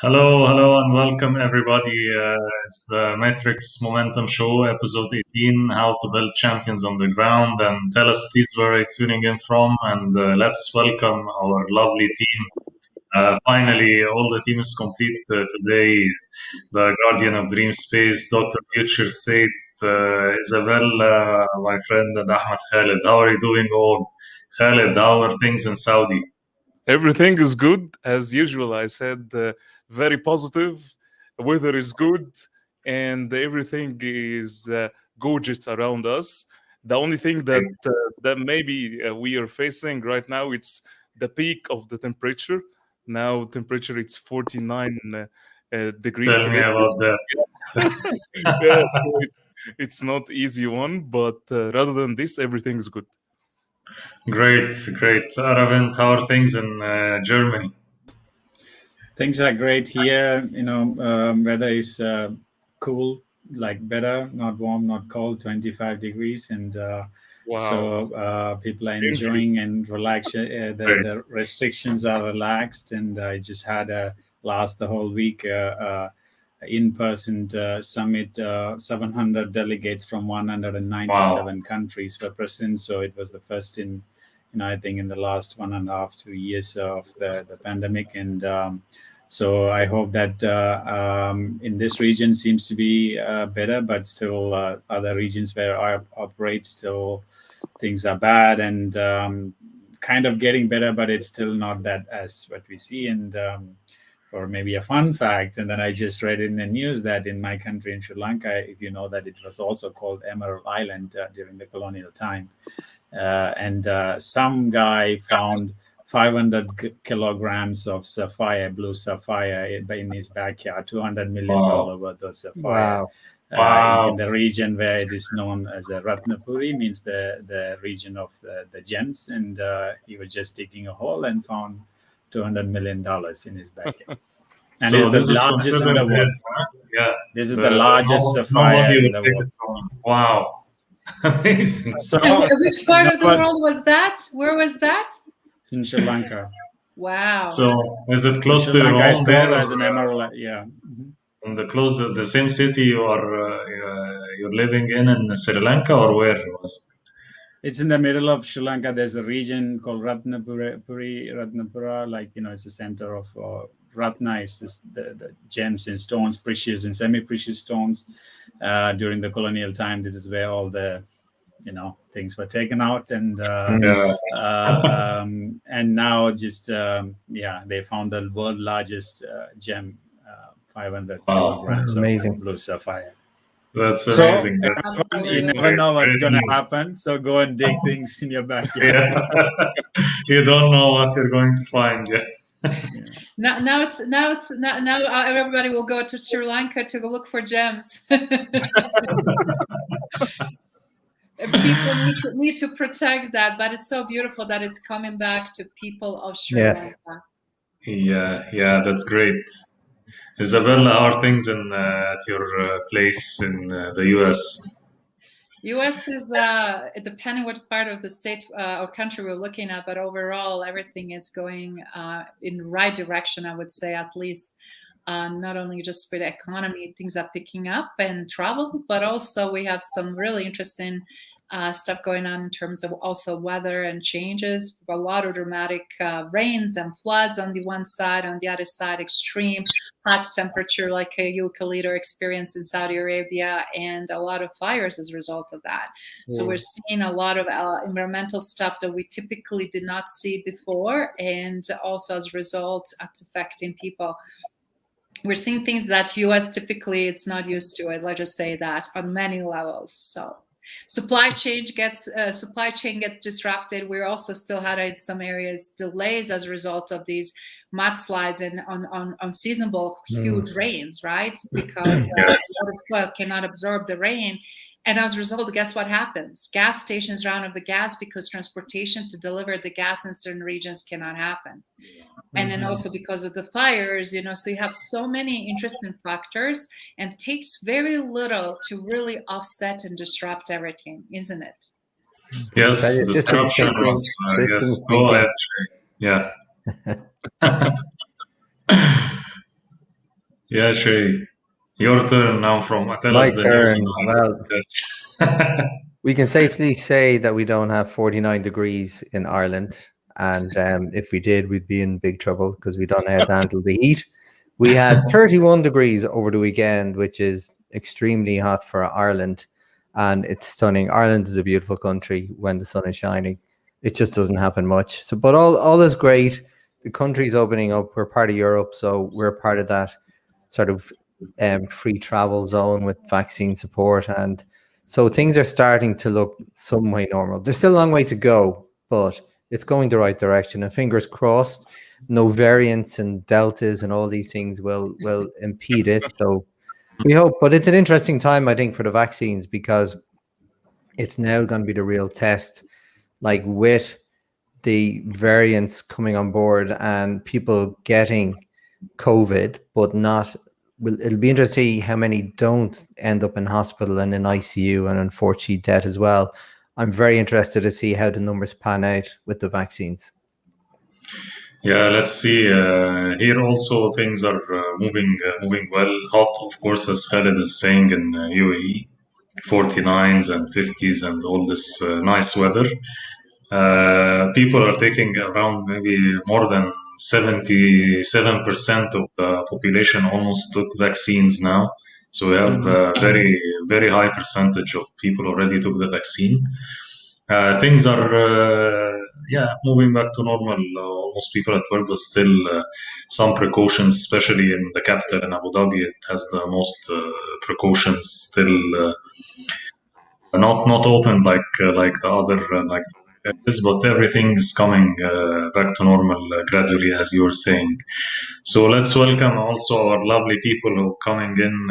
Hello, and welcome everybody. It's the Matrix Momentum Show, episode 18, How to Build Champions on the Ground. And tell us, please, where are you tuning in from? And let's welcome our lovely team. Finally, all the team is complete today. The Guardian of Dream Space, Dr. Future State, Isabel, my friend, and Ahmed Khalid. How are you doing all? Khalid, how are things in Saudi? Everything is good as usual. I said very positive. Weather is good, and everything is gorgeous around us. The only thing that maybe we are facing right now it's the peak of the temperature. Now temperature it's 49 degrees Tell me about Celsius. that. Yeah, so it's not easy one, but rather than this, everything's good. Great, great. Aravind, how are things in Germany? Things are great here. Weather is cool, like better, not warm, not cold, 25 degrees. And Wow. people are Thank you. enjoying and relax. Great. The restrictions are relaxed. And I just had a last the whole week in-person summit. 700 delegates from 197 countries were present. So it was the first in, I think in the last 1.5 to 2 years of the pandemic. And so I hope that in this region seems to be better, but still other regions where I operate, still things are bad and kind of getting better, but it's still not that as what we see. And or maybe a fun fact, and then I just read in the news that in my country, in Sri Lanka, if you know that it was also called Emerald Island during the colonial time. And some guy found 500 kilograms of sapphire, blue sapphire, in his backyard, $200 million worth of sapphire. Wow. In the region where it is known as Ratnapuri, means the region of the gems. And he was just digging a hole and found $200 million in his backyard. And So it's this the is largest in considered the world. his, yeah. This is the largest sapphire Nobody in would the take world. it from. Wow. Amazing. So, And which part of the but- world was that? Where was that? in Sri Lanka. Wow. So is it close to Sri your Lanka is home called there? as an emerald. Yeah. Mhm. In the same city you're living in Sri Lanka, or where was it? It's in the middle of Sri Lanka. There's a region called Ratnapura, like, it's the center of Ratna is the gems and stones, precious and semi-precious stones. During the colonial time, this is where all the, things were taken out. And Yeah. and now just, they found the world largest gem, 500 Wow. kilograms Amazing. of blue sapphire. That's So amazing. That's you never great. know what's Great going to news. happen. So go and dig things in your backyard. Yeah. You don't know what you're going to find. Yeah. Now everybody will go to Sri Lanka to look for gems. People need to protect that, but it's so beautiful that it's coming back to people of Sri Yes. Lanka. Yeah, that's great. Isabella, how are things at your place in the US? U.S. is depending what part of the state or country we're looking at, but overall everything is going in the right direction. I would say, at least not only just for the economy, things are picking up and travel, but also we have some really interesting stuff going on in terms of also weather and changes. A lot of dramatic rains and floods on the one side, on the other side, extreme hot temperature like you, Khalid, experience in Saudi Arabia, and a lot of fires as a result of that. So we're seeing a lot of environmental stuff that we typically did not see before, and also as a result, it's affecting people. We're seeing things that US typically it's not used to. Let's just say that on many levels. So supply chain gets disrupted. We're also still had in some areas delays as a result of these mudslides and unseasonable huge rains, right? Because a lot of soil cannot absorb the rain. And as a result, guess what happens? Gas stations run out of the gas because transportation to deliver the gas in certain regions cannot happen. And then also because of the fires, so you have so many interesting factors, and it takes very little to really offset and disrupt everything, isn't it? Yes, Just the just disruption thinking- was, just go thinking. ahead. Yeah. Yeah, Shay. Your turn now from tell My us the news turn. on Well, this. we can safely say that we don't have 49 degrees in Ireland. And if we did, we'd be in big trouble because we don't know how to handle the heat. We had 31 degrees over the weekend, which is extremely hot for Ireland. And it's stunning. Ireland is a beautiful country when the sun is shining. It just doesn't happen much. So, but all is great. The country's opening up. We're part of Europe, so we're part of that sort of free travel zone with vaccine support. And so things are starting to look some way normal. There's still a long way to go, but it's going the right direction. And fingers crossed, no variants and deltas and all these things will impede it. So we hope. But it's an interesting time, I think, for the vaccines because it's now going to be the real test. Like with the variants coming on board and people getting COVID, but not. It'll be interesting to see how many don't end up in hospital and in ICU and unfortunately death as well. I'm very interested to see how the numbers pan out with the vaccines. Yeah, let's see. Here also things are moving well. Hot, of course, as Khaled is saying in UAE, 49s and 50s and all this nice weather. People are taking around maybe more than 77% of the population almost took vaccines now. So we have a very high percentage of people already took the vaccine. Things are moving back to normal. Almost people at work, but still some precautions, especially in the capital in Abu Dhabi. It has the most precautions still. Not open like the other like areas, but everything is coming back to normal gradually, as you were saying. So let's welcome also our lovely people who are coming in.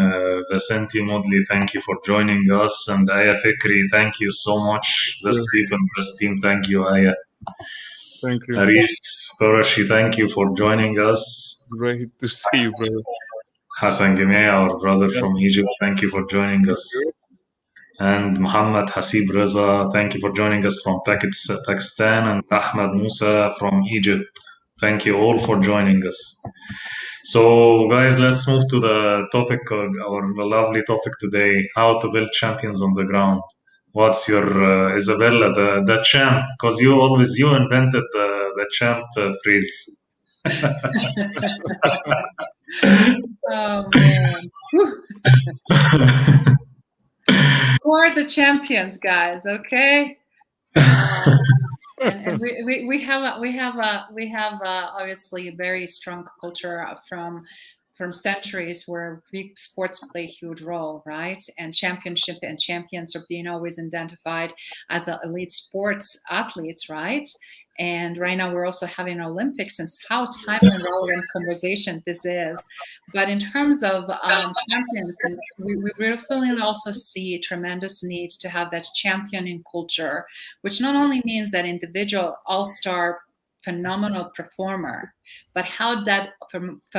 Vicenti Modli, thank you for joining us, and Aya Fikri, thank you so much. Best people, best team, thank you, Aya. Thank you. Aris Qurashi, thank you for joining us. Great to see you, brother. Hassan Gemea, our brother from Egypt, thank you for joining us. And Muhammad Hasib Reza, thank you for joining us from Pakistan, and Ahmad Musa from Egypt. Thank you all for joining us. So, guys, let's move to the topic, our lovely topic today: how to build champions on the ground. What's your Isabella, the champ? Because you invented the champ phrase. Oh man. Who are the champions, guys? Okay. And we have obviously a very strong culture from centuries where big sports play a huge role, right? And championship and champions are being always identified as elite sports athletes, right? And right now we're also having Olympics, and how timely and relevant conversation this is. But in terms of champions, and we really also see a tremendous need to have that championing culture, which not only means that individual all-star phenomenal performer, but how that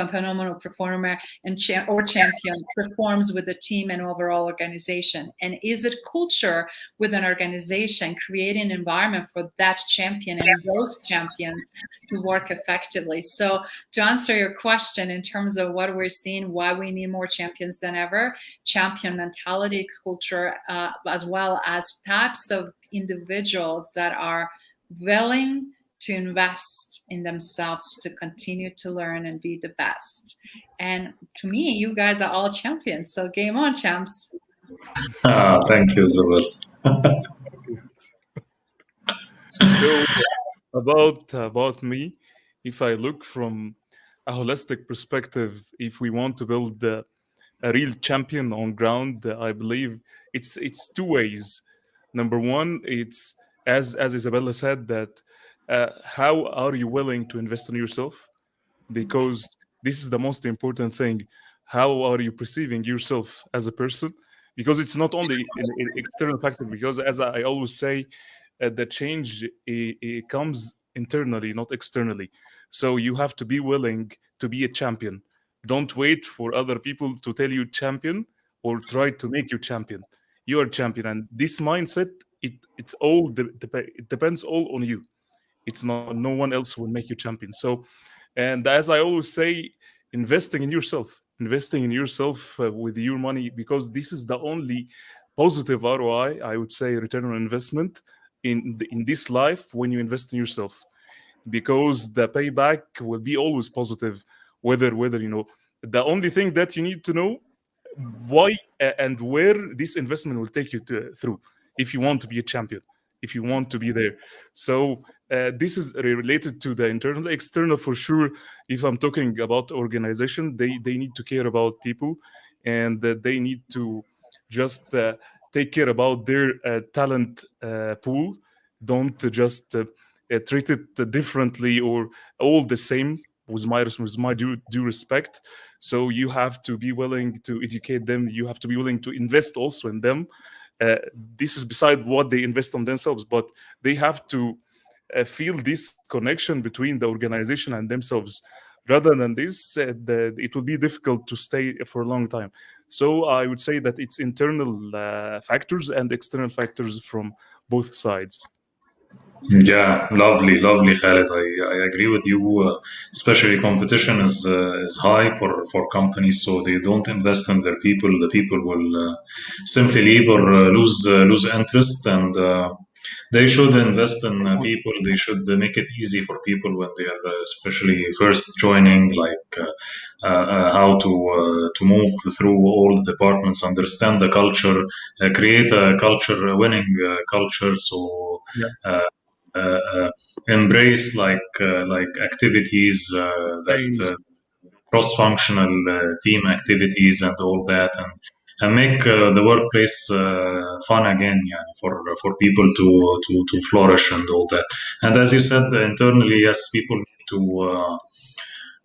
phenomenal performer and champion performs with the team and overall organization. And is it culture with an organization creating an environment for that champion and those champions to work effectively? So to answer your question in terms of what we're seeing, why we need more champions than ever, champion mentality, culture, as well as types of individuals that are willing to invest in themselves to continue to learn and be the best. And to me, you guys are all champions. So game on, champs. Thank you, Isabel. So about me, if I look from a holistic perspective, if we want to build a real champion on ground, I believe it's two ways. Number one, it's as Isabella said that how are you willing to invest in yourself? Because this is the most important thing. How are you perceiving yourself as a person? Because it's not only an external factor. Because as I always say, the change it comes internally, not externally. So you have to be willing to be a champion. Don't wait for other people to tell you champion or try to make you champion. You are champion, and this mindset it's all it depends all on you. It's not no one else will make you champion. So, and as I always say, investing in yourself, investing in yourself with your money, because this is the only positive ROI, I would say, return on investment in this life, when you invest in yourself, because the payback will be always positive. Whether the only thing that you need to know, why and where this investment will take you through, if you want to be a champion, if you want to be there. So this is related to the internal, external, for sure. If I'm talking about organization, they need to care about people, and they need to just take care about their talent pool. Don't just treat it differently or all the same, with my due respect. So you have to be willing to educate them. You have to be willing to invest also in them. This is beside what they invest on themselves, but they have to feel this connection between the organization and themselves. Rather than this, it will be difficult to stay for a long time. So I would say that it's internal factors and external factors from both sides. Yeah, lovely, Khaled. I agree with you. Especially competition is high for companies, so they don't invest in their people. The people will simply leave or lose interest, and they should invest in people. They should make it easy for people when they are especially first joining, like how to move through all the departments, understand the culture, create a culture, a winning culture. So. Yeah. Embrace like activities that cross-functional team activities and all that, and make the workplace fun again, yeah, for people to flourish and all that. And as you said, internally, yes, people need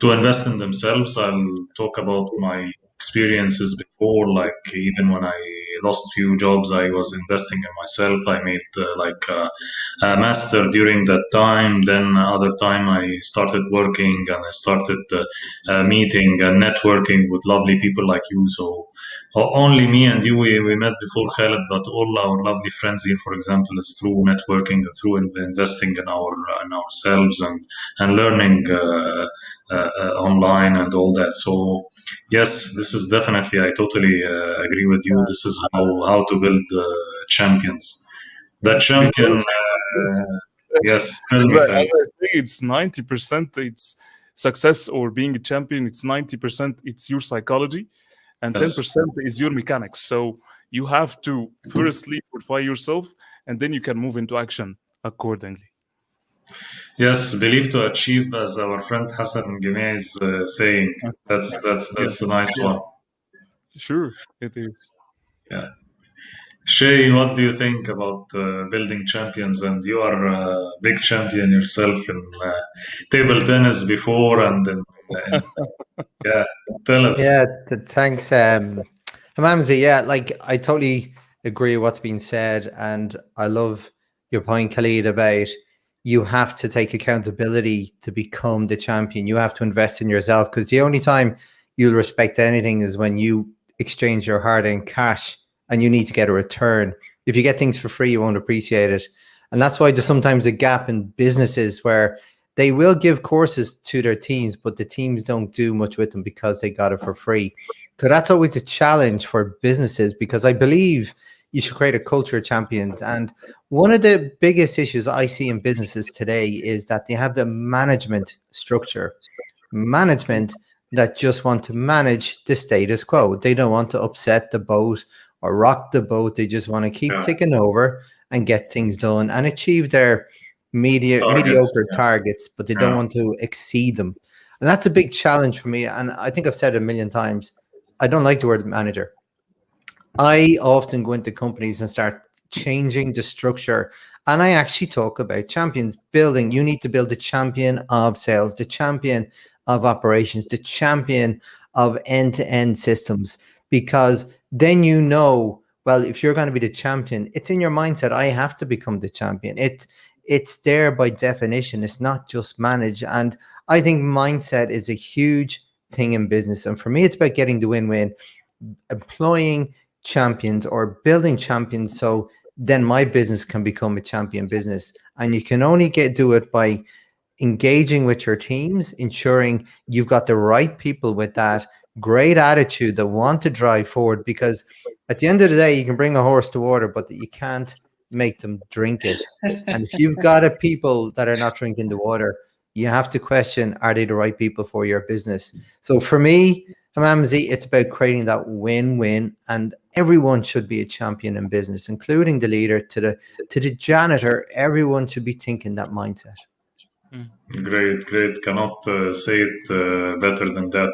to invest in themselves. I'll talk about my experiences before, like even when I lost few jobs, I was investing in myself. I made a master during that time. Then other time I started working, and I started meeting and networking with lovely people like you. So only me and you, we met before, Khaled, but all our lovely friends here, for example, is through networking and through investing in ourselves and learning online and all that. So yes, this is definitely, I totally agree with you. This is how to build champions. That champion, Because yes, tell me, as I Khaled. say, it's 90%. It's success or being a champion. It's 90%. It's your psychology, and Yes. 10% is your mechanics. So you have to firstly fortify yourself, and then you can move into action accordingly. Yes, believe to achieve, as our friend Hassan Gemeh is saying. Yeah, That's a nice yeah, one. sure, it is. Yeah. Shay, what do you think about building champions? And you are a big champion yourself in table tennis before, and yeah, tell us. Yeah, thanks, Hamamzi. Yeah, like I totally agree with what's been said, and I love your point, Khalid, about you have to take accountability to become the champion. You have to invest in yourself, because the only time you'll respect anything is when you exchange your hard-earned cash and you need to get a return. If you get things for free, you won't appreciate it. And that's why there's sometimes a gap in businesses where they will give courses to their teams, but the teams don't do much with them because they got it for free. So that's always a challenge for businesses, because I believe you should create a culture of champions. And one of the biggest issues I see in businesses today is that they have a management structure, management that just want to manage the status quo. They don't want to upset the boat or rock the boat. They just want to keep Yeah. ticking over and get things done and achieve their Targets, mediocre yeah. targets, but they don't Yeah. want to exceed them. And that's a big challenge for me. And I think I've said it a million times. I don't like the word manager. I often go into companies and start changing the structure. And I actually talk about champions building. You need to build the champion of sales, the champion of operations, the champion of end-to-end systems, because then you know, well, if you're going to be the champion, it's in your mindset. I have to become the champion. It's there by definition. It's not just manage. And I think mindset is a huge thing in business. And for me, it's about getting the win-win, employing champions or building champions, so then my business can become a champion business. And you can only do it by engaging with your teams, ensuring you've got the right people with that, great attitude, that want to drive forward, because at the end of the day, you can bring a horse to water, but you can't make them drink it. And if you've got a people that are not drinking the water, you have to question, are they the right people for your business? So for me, Hamamzi, it's about creating that win-win, and everyone should be a champion in business, including the leader to the janitor. Everyone should be thinking that mindset. Great. Cannot say it better than that.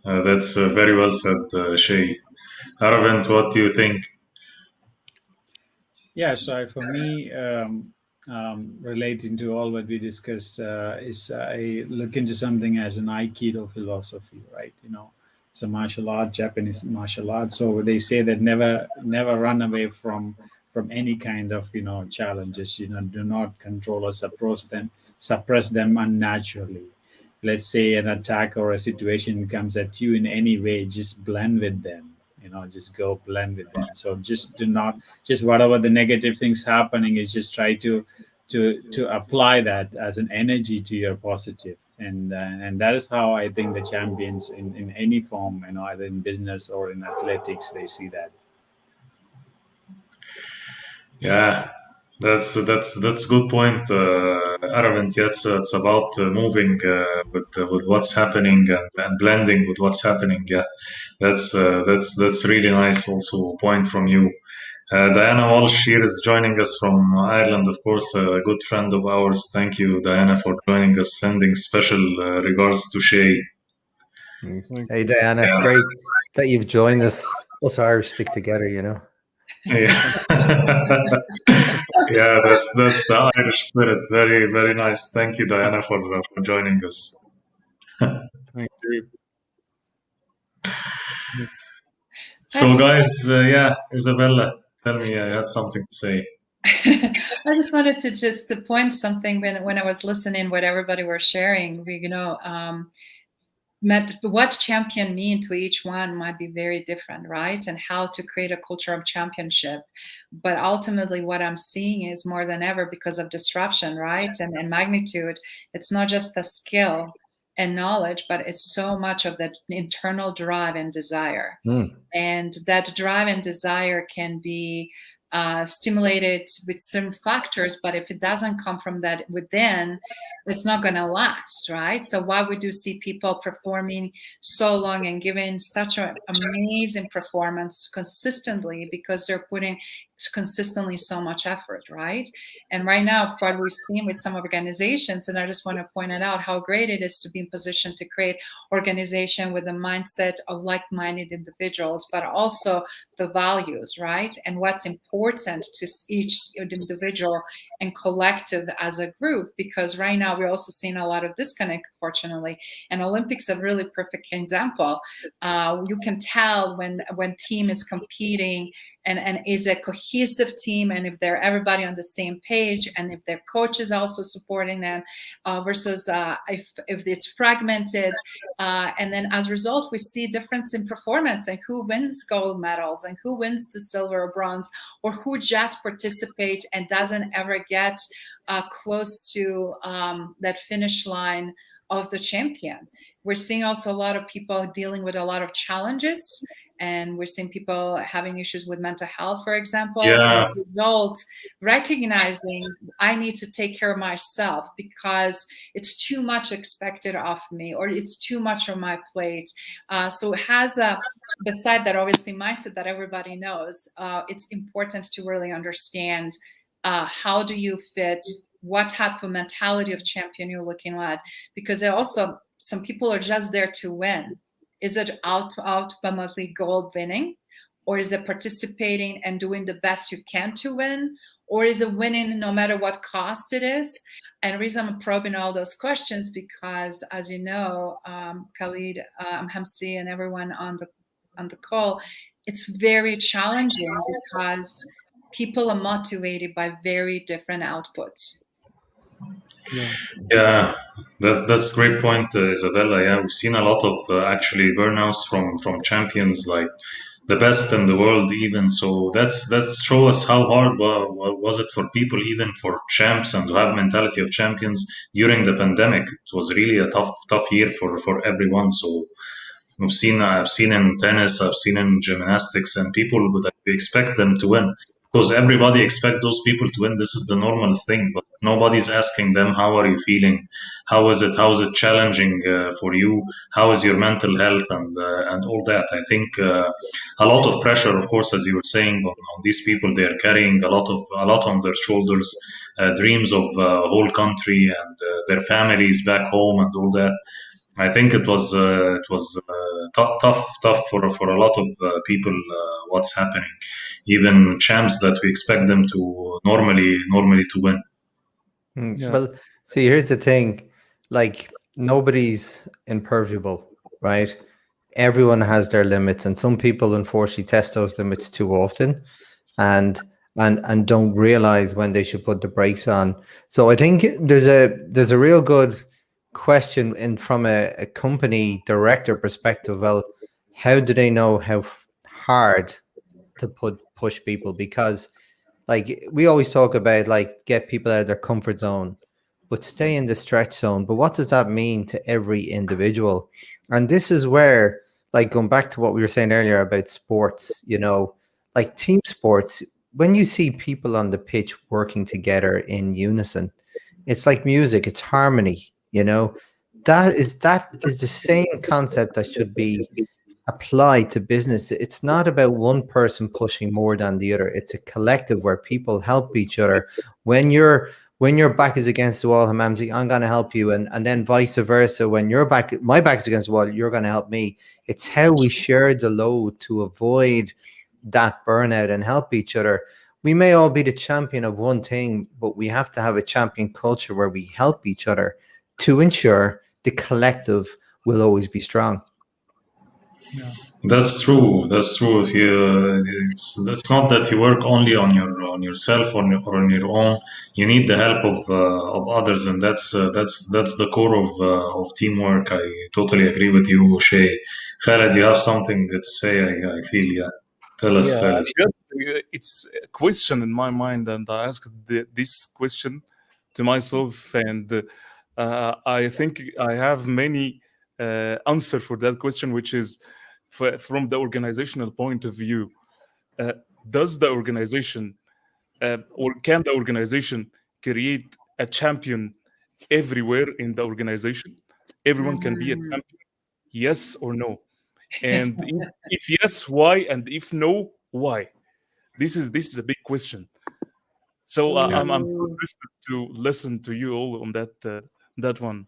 That's very well said, Shay. Aravind, what do you think? Yeah, so for me, relating to all what we discussed, is I look into something as an Aikido philosophy, right? It's a martial art, Japanese martial art. So they say that never run away from any kind of challenges. Do not control or suppress them unnaturally. Let's say an attack or a situation comes at you in any way, just blend with them. Just go blend with them. So just do not, just whatever the negative things happening is, just try to apply that as an energy to your positive. And that is how I think the champions in any form, either in business or in athletics, they see that. Yeah, that's good point, Aravind. Yes, it's about moving with what's happening, and blending with what's happening. Yeah, that's really nice. Also, point from you. Diana Walsh here is joining us from Ireland, of course, a good friend of ours. Thank you, Diana, for joining us. Sending special regards to Shay. Hey, Diana, great that you've joined us. Us Irish stick together, Yeah, yeah, that's the Irish spirit. Very, very nice. Thank you, Diana, for joining us. Thank you. So, guys, yeah, Isabella, tell me, I had something to say. I just wanted to point something when I was listening what everybody were sharing. What champion mean to each one might be very different, right? And how to create a culture of championship. But ultimately, what I'm seeing is more than ever, because of disruption, right? And magnitude, it's not just the skill and knowledge, but it's so much of that internal drive and desire. And that drive and desire can be stimulated with certain factors, but if it doesn't come from that within, it's not going to last, right? So why would you see people performing so long and giving such an amazing performance consistently? Because they're putting consistently so much effort, right? And right now, what we've seen with some organizations, and I just want to point it out how great it is to be in position to create organization with a mindset of like-minded individuals, but also the values, right? And what's important to each individual and collective as a group, because right now we're also seeing a lot of disconnect, fortunately. And Olympics are a really perfect example. You can tell when team is competing and is a cohesive team, and if they're everybody on the same page, and if their coach is also supporting them, versus if it's fragmented. And then as a result, we see difference in performance and who wins gold medals and who wins the silver or bronze, or who just participates and doesn't ever get close to that finish line of the champion. We're seeing also a lot of people dealing with a lot of challenges, and we're seeing people having issues with mental health, for example. Yeah. As a result, recognizing I need to take care of myself because it's too much expected of me, or it's too much on my plate. So it has beside that, obviously, mindset that everybody knows, it's important to really understand how do you fit, what type of mentality of champion you're looking at, because also some people are just there to win. Is it ultimately goal winning, or is it participating and doing the best you can to win, or is it winning no matter what cost it is? And the reason I'm probing all those questions, because as you know, Khalid, Hamsi, and everyone on the call, it's very challenging because people are motivated by very different outputs. Yeah, that's a great point, Isabella. Yeah, we've seen a lot of actually burnouts from champions, like the best in the world, even. So that's show us how hard was it for people, even for champs, and to have mentality of champions during the pandemic. It was really a tough year for everyone. So I've seen in tennis, I've seen in gymnastics, and people would expect them to win because everybody expect those people to win. This is the normalest thing, but nobody's asking them how are you feeling, how is it, challenging for you, how is your mental health, and all that. I think a lot of pressure, of course, as you were saying, on these people. They are carrying a lot on their shoulders, dreams of whole country and their families back home and all that. I think tough for a lot of people. What's happening, even champs that we expect them to normally to win. Yeah. Well, see, here's the thing: like nobody's imperviable, right? Everyone has their limits, and some people unfortunately test those limits too often, and and don't realize when they should put the brakes on. So I think there's a real good question in from a company director perspective. Well, how do they know how hard to push people? Because like we always talk about like get people out of their comfort zone, but stay in the stretch zone. But what does that mean to every individual? And this is where, like going back to what we were saying earlier about sports, you know, like team sports, when you see people on the pitch working together in unison, it's like music, it's harmony, you know. That is the same concept that should be apply to business. It's not about one person pushing more than the other. It's a collective where people help each other. When your back is against the wall, Hamamzi, I'm going to help you, and then vice versa. When my back is against the wall, you're going to help me. It's how we share the load to avoid that burnout and help each other. We may all be the champion of one thing, but we have to have a champion culture where we help each other to ensure the collective will always be strong. Yeah. That's true. That's true. If you, it's not that you work only on yourself or on your own. You need the help of others, and that's the core of teamwork. I totally agree with you, Shay. Khaled, you have something to say? I feel, yeah. Tell us, Yeah, Khaled. it's a question in my mind, and I asked this question to myself, and I think I have many answer for that question, which is from the organizational point of view. Uh, does the organization or can the organization create a champion everywhere in the organization? Everyone can be a Mhm. champion, yes or no? And if yes, why? And if no, why? This is a big question. So I'm so Ooh. interested to listen to you all on that one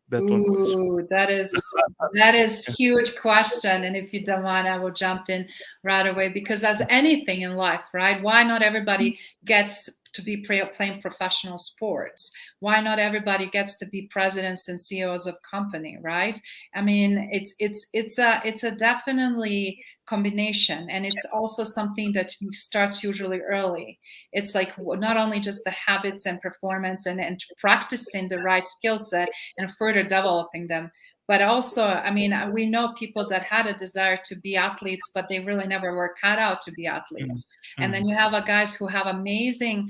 that one question. Ooh, that is huge question. And if you don't mind, I will jump in right away because as anything in life, right? Why not everybody gets to be playing professional sports? Why not everybody gets to be presidents and CEOs of company, right? I mean, it's a definitely combination, and it's also something that starts usually early. It's like not only just the habits and performance and practicing the right skill set and further developing them. But also, I mean, we know people that had a desire to be athletes, but they really never were cut out to be athletes. And then you have guys who have amazing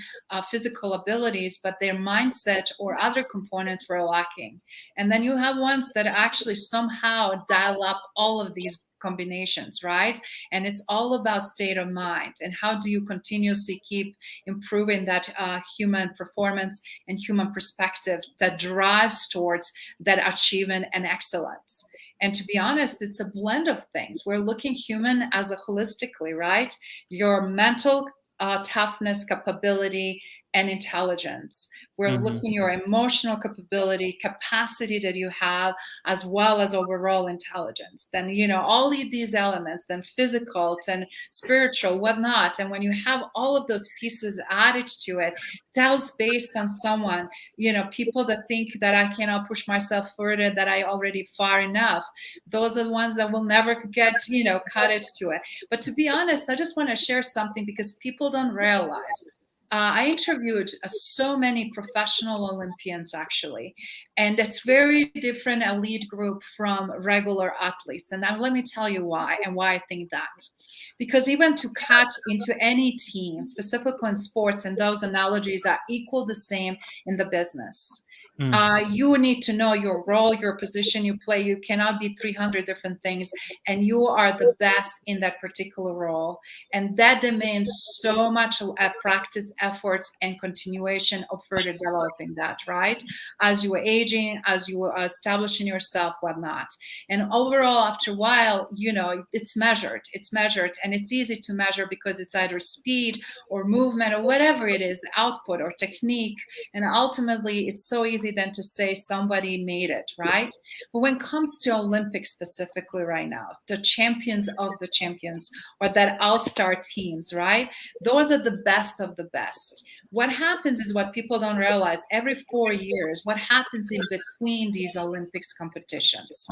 physical abilities, but their mindset or other components were lacking. And then you have ones that actually somehow dial up all of these combinations, right? And it's all about state of mind and how do you continuously keep improving that human performance and human perspective that drives towards that achievement and excellence. And to be honest, it's a blend of things. We're looking human as a holistically, right? Your mental toughness, capability, and intelligence. We're looking your emotional capability, capacity that you have, as well as overall intelligence. Then, you know, all of these elements, then physical and spiritual, whatnot. And when you have all of those pieces added to it, tells based on someone, you know, people that think that I cannot push myself further, that I already far enough. Those are the ones that will never get, you know, cut it to it. But to be honest, I just want to share something because people don't realize. I interviewed so many professional Olympians actually, and it's very different elite group from regular athletes. And now let me tell you why and why I think that. Because even to cut into any team, specifically in sports, and those analogies are equal the same in the business. You need to know your role, your position you play. You cannot be 300 different things, and you are the best in that particular role. And that demands so much practice, efforts, and continuation of further developing that, right? As you are aging, as you are establishing yourself, whatnot. And overall, after a while, it's measured. It's measured, and it's easy to measure because it's either speed or movement or whatever it is, the output or technique. And ultimately, it's so easy then to say somebody made it, right? But when it comes to Olympics specifically right now, the champions of the champions, or that all-star teams, right? Those are the best of the best. What happens is, what people don't realize, every 4 years, what happens in between these Olympics competitions?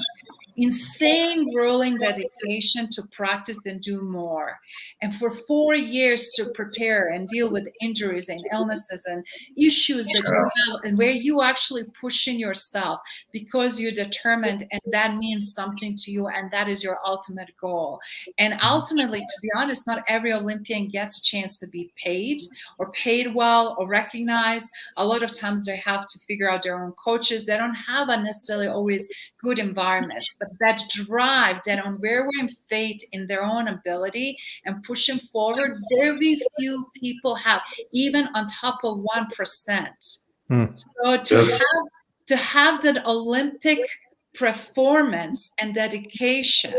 Insane grueling dedication to practice and do more. And for 4 years to prepare and deal with injuries and illnesses and issues that you have, and where you actually pushing yourself because you're determined, and that means something to you, and that is your ultimate goal. And ultimately, to be honest, not every Olympian gets a chance to be paid or paid well or recognized. A lot of times they have to figure out their own coaches. They don't have a necessarily always good environments, but that drive, that unwavering faith in their own ability and pushing forward, very few people have, even on top of 1%. So to have that Olympic performance and dedication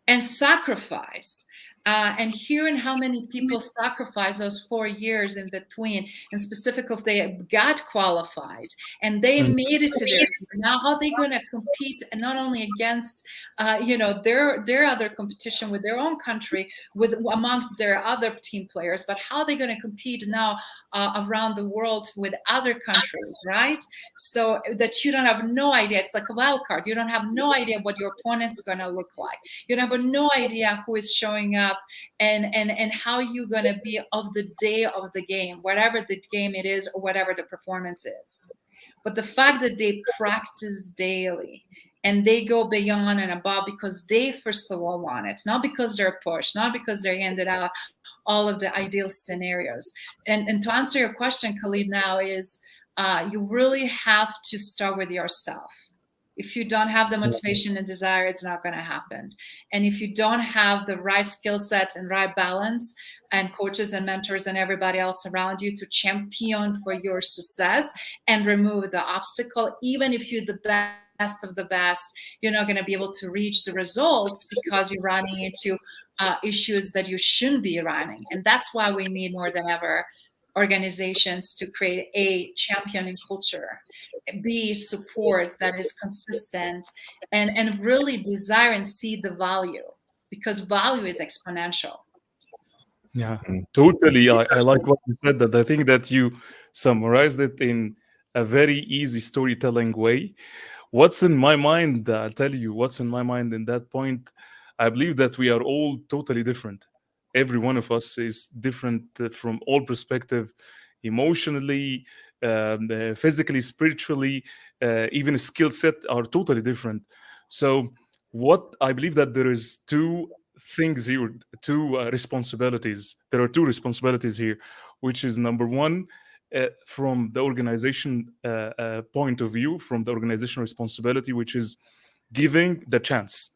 and sacrifice, and hearing how many people sacrifice those 4 years in between, and specifically if they got qualified and they made it to their team. Now, how are they going to compete, and not only against their other competition with their own country, with amongst their other team players, but how are they going to compete now around the world with other countries, right? So that you don't have no idea. It's like a wild card. You don't have no idea what your opponent's going to look like. You have no idea who is showing up and how you're going to be of the day of the game, whatever the game it is or whatever the performance is. But the fact that they practice daily and they go beyond and above because they first of all want it, not because they're pushed, not because they're handed out all of the ideal scenarios. And to answer your question, Khalid, now is you really have to start with yourself. If you don't have the motivation and desire, it's not going to happen. And if you don't have the right skill set and right balance, and coaches and mentors and everybody else around you to champion for your success and remove the obstacle, even if you're the best of the best, you're not going to be able to reach the results because you're running into issues that you shouldn't be running. And that's why we need more than ever organizations to create A, championing culture, B, support that is consistent, and really desire and see the value, because value is exponential. Yeah, totally. I like what you said. That I think that you summarized it in a very easy storytelling way. What's in my mind, I'll tell you what's in my mind in that point. I believe that we are all totally different. Every one of us is different from all perspective, emotionally, physically, spiritually, even skill set are totally different. So what I believe that there is two things here, two responsibilities. There are two responsibilities here, which is number one, from the organization point of view, from the organization responsibility, which is giving the chance.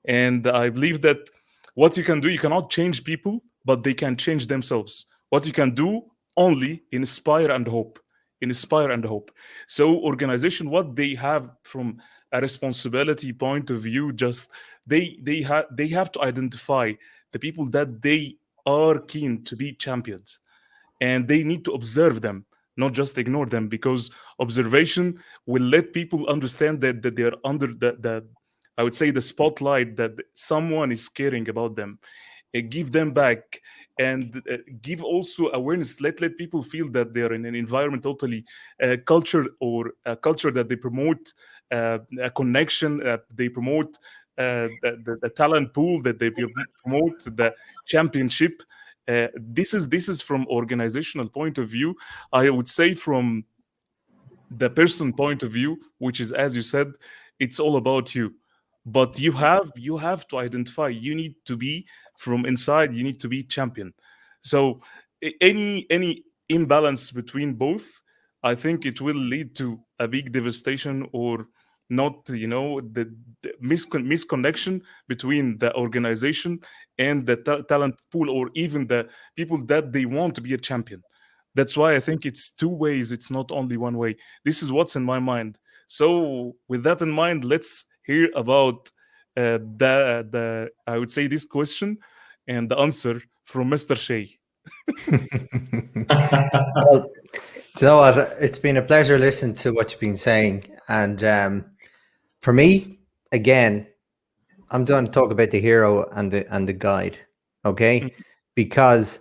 And I believe that what you can do, you cannot change people, but they can change themselves. What you can do only inspire and hope. Inspire and hope. So organization, what they have from a responsibility point of view, just they have to identify the people that they are keen to be champions, and they need to observe them, not just ignore them, because observation will let people understand that they're under the I would say the spotlight, that someone is caring about them. Give them back, and give also awareness. Let people feel that they're in an environment totally culture, or a culture that they promote a connection. They promote the talent pool, that they promote the championship. This is from organizational point of view. I would say from the person point of view, which is, as you said, it's all about you. But you have to identify, you need to be from inside, you need to be champion. So any imbalance between both, I think it will lead to a big devastation or not, the misconnection between the organization and the talent pool, or even the people that they want to be a champion. That's why I think it's two ways, it's not only one way. This is what's in my mind. So with that in mind, let's hear about the I would say this question and the answer from Mr. Shay. Well, do you know what? It's been a pleasure listening to what you've been saying. And for me, again, I'm going to talk about the hero and the guide. Okay. Because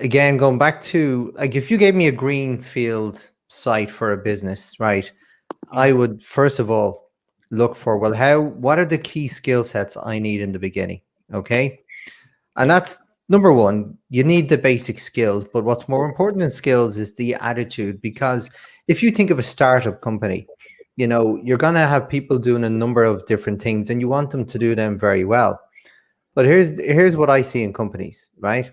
again, going back to, like, if you gave me a greenfield site for a business, right, I would first of all look for, well, what are the key skill sets I need in the beginning? Okay. And that's number one. You need the basic skills, but what's more important than skills is the attitude. Because if you think of a startup company, you're going to have people doing a number of different things and you want them to do them very well. But here's what I see in companies, right?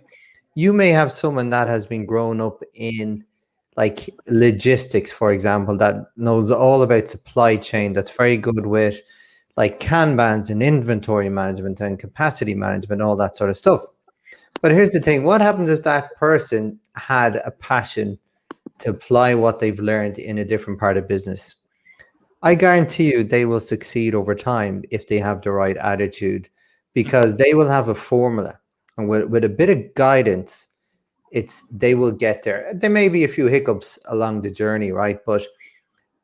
You may have someone that has been grown up in like logistics, for example, that knows all about supply chain, that's very good with like Kanbans and inventory management and capacity management, all that sort of stuff. But here's the thing. What happens if that person had a passion to apply what they've learned in a different part of business? I guarantee you they will succeed over time if they have the right attitude, because they will have a formula. And with a bit of guidance, they will get there. There may be a few hiccups along the journey, right? But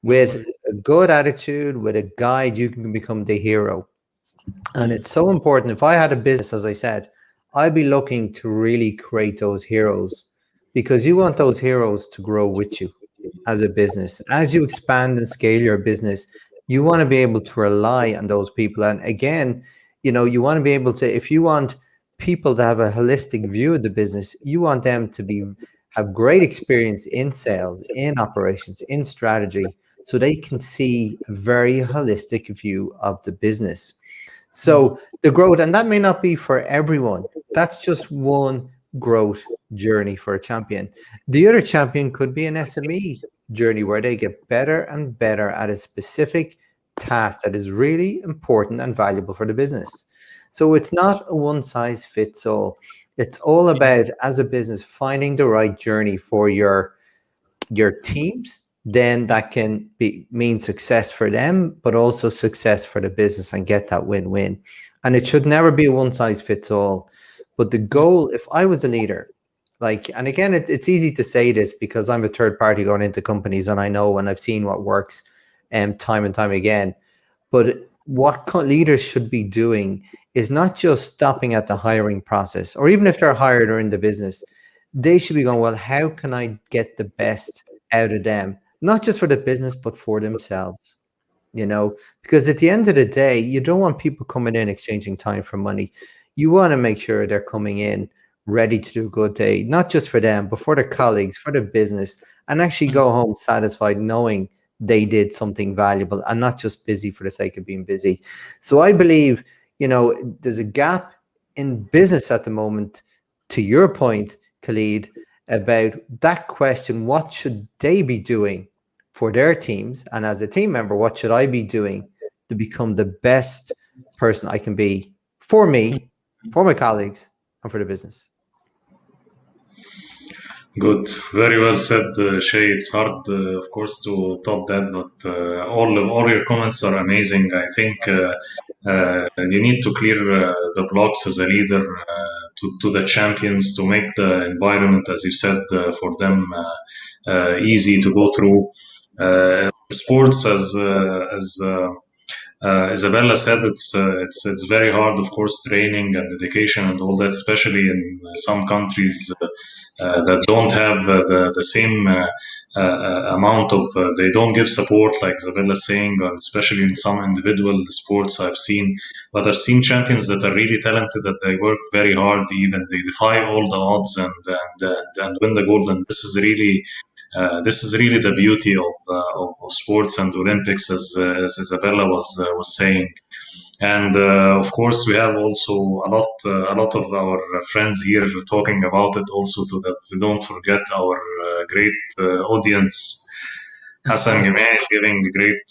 with a good attitude, with a guide, you can become the hero. And it's so important. If I had a business, as I said, I'd be looking to really create those heroes, because you want those heroes to grow with you as a business. As you expand and scale your business, you want to be able to rely on those people. And again, you want to be able to, if you want people to have a holistic view of the business, you want them to have great experience in sales, in operations, in strategy, so they can see a very holistic view of the business. So the growth, and that may not be for everyone. That's just one growth journey for a champion. The other champion could be an SME journey where they get better and better at a specific task that is really important and valuable for the business. So it's not a one size fits all. It's all about, as a business, finding the right journey for your teams. Then that can mean success for them, but also success for the business, and get that win-win. And it should never be a one size fits all. But the goal, if I was a leader, and again, it's easy to say this because I'm a third party going into companies, and I know, and I've seen what works time and time again. But what leaders should be doing is not just stopping at the hiring process, or even if they're hired or in the business, they should be going, well, how can I get the best out of them? Not just for the business, but for themselves, because at the end of the day, you don't want people coming in exchanging time for money. You want to make sure they're coming in ready to do a good day, not just for them, but for their colleagues, for the business, and actually go home satisfied knowing they did something valuable and not just busy for the sake of being busy. So I believe, there's a gap in business at the moment, to your point, Khalid, about that question. What should they be doing for their teams? And as a team member, what should I be doing to become the best person I can be for me, for my colleagues, and for the business? Good, very well said, Shay. It's hard, of course, to top that, but all your comments are amazing. I think you need to clear the blocks as a leader to the champions, to make the environment, as you said, for them easy to go through. Sports, as Isabella said, it's very hard, of course, training and dedication and all that, especially in some countries that don't have the same amount of, they don't give support, like Isabella is saying, especially in some individual sports I've seen. But I've seen champions that are really talented, that they work very hard, even they defy all the odds and win the gold. And this is really the beauty of sports and Olympics, as Isabella was saying. And of course, we have also a lot of our friends here talking about it, also, to that we don't forget our great audience Hassan Gemeh is giving great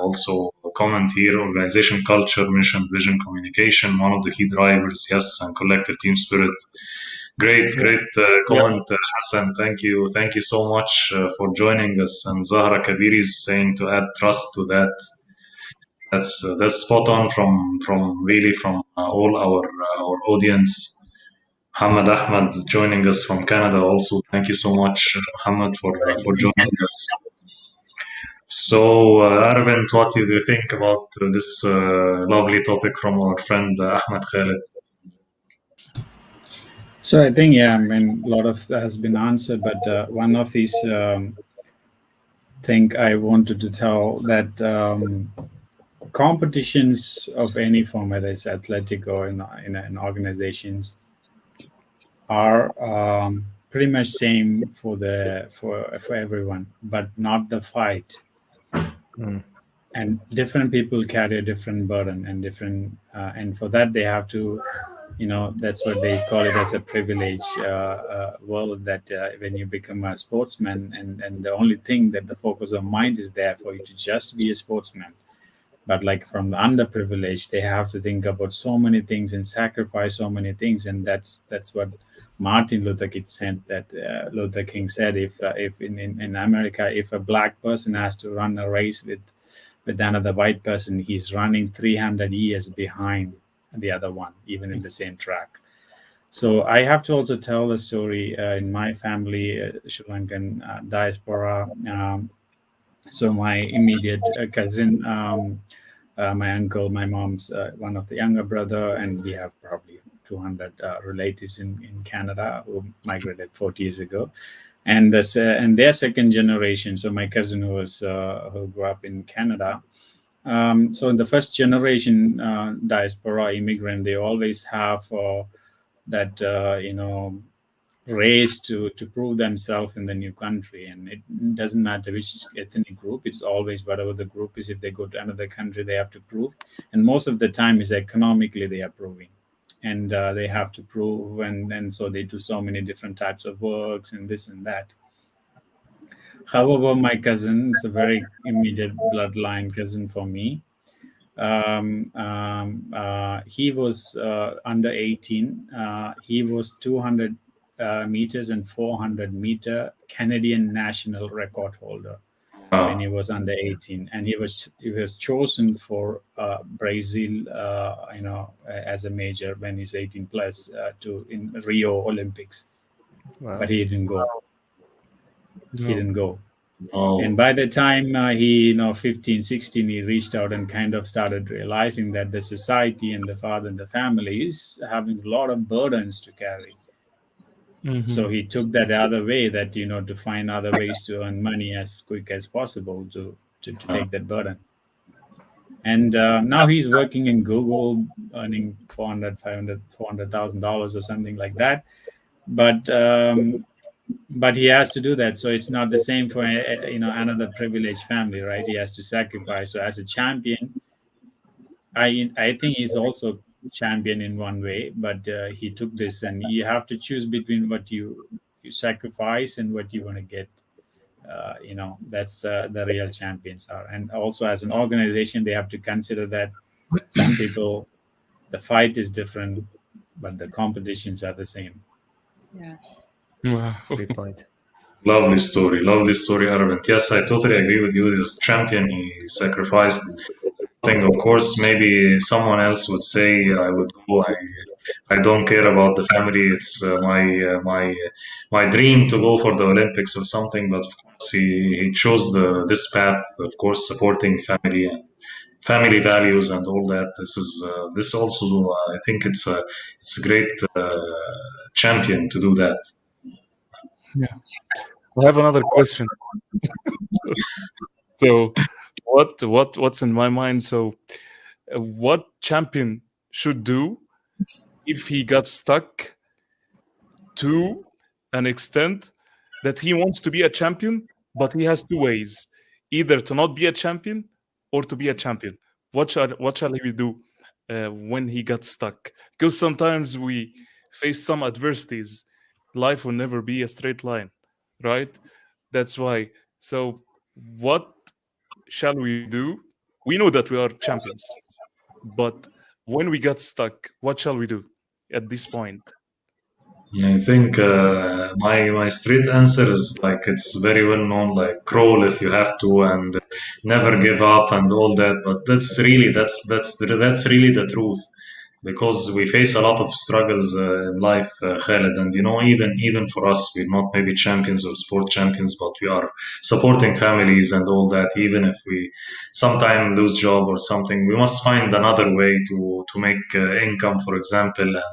also comment here. Organization culture, mission, vision, communication, one of the key drivers, yes, and collective team spirit. Great comment, Hassan. Thank you so much for joining us. And Zahra Kabiri is saying to add trust to that. That's spot on from really from all our audience. Muhammad Ahmad joining us from Canada also. Thank you so much, Muhammad, for joining us. So, Arvind, what do you think about this lovely topic from our friend Ahmed Khaled? So I think, yeah, I mean, a lot of that has been answered, but one of these thing I wanted to tell that competitions of any form, whether it's athletic or in organizations, are pretty much same for everyone, but not the fight. And different people carry a different burden and different, and for that they have to, that's what they call it as a privilege world, that when you become a sportsman, and the only thing that the focus of mind is there for you to just be a sportsman. But like from the underprivileged, they have to think about so many things and sacrifice so many things, and that's what Martin Luther King said. That Luther King said, if in America, if a black person has to run a race with another white person, he's running 300 years behind the other one, even in the same track. So I have to also tell the story in my family, Sri Lankan diaspora. So my immediate cousin, my uncle, my mom's one of the younger brother, and we have probably 200 relatives in Canada who migrated 40 years ago. And their second generation. So my cousin who grew up in Canada. So in the first generation diaspora immigrant, they always have that race to prove themselves in the new country, and it doesn't matter which ethnic group. It's always whatever the group is. If they go to another country, they have to prove, and most of the time is economically they are proving. And they have to prove, and so they do so many different types of works and this and that. However, my cousin is a very immediate bloodline cousin for me. He was under 18. He was 200 meters and 400 meter Canadian national record holder when he was under 18, and he was chosen for Brazil, as a major when he's 18 plus to in Rio Olympics. Wow. But he didn't go. No. He didn't go. Oh. And by the time he 15, 16, he reached out and kind of started realizing that the society and the father and the family is having a lot of burdens to carry. Mm-hmm. So he took that other way, that to find other ways to earn money as quick as possible to take that burden. And now he's working in Google, earning $400,000 or something like that. But he has to do that. So it's not the same for another privileged family, right? He has to sacrifice. So as a champion, I think he's also champion in one way, but he took this, and you have to choose between what you sacrifice and what you want to get. That's the real champions are. And also as an organization, they have to consider that some people, the fight is different, but the competitions are the same. Yes. Wow. Great point. Lovely story, Arvind. Yes, I totally agree with you. This champion, he sacrificed thing. Of course, maybe someone else would say, I would go. I don't care about the family. It's my dream to go for the Olympics or something. But of course, he chose this path. Of course, supporting family and family values and all that. This also. I think it's a great champion to do that. Yeah. I have another question. So, what's in my mind? So, what champion should do if he got stuck to an extent that he wants to be a champion, but he has two ways: either to not be a champion or to be a champion. What shall he do when he got stuck? Because sometimes we face some adversities. Life will never be a straight line, right? That's why. So what shall we do? We know that we are champions, but when we got stuck, what shall we do at this point? I think my straight answer is like it's very well known, like crawl if you have to, and never give up and all that. But that's really the truth, because we face a lot of struggles in life, Khaled. And even for us, we're not maybe champions or sport champions, but we are supporting families and all that. Even if we sometime lose job or something, we must find another way to make income, for example. And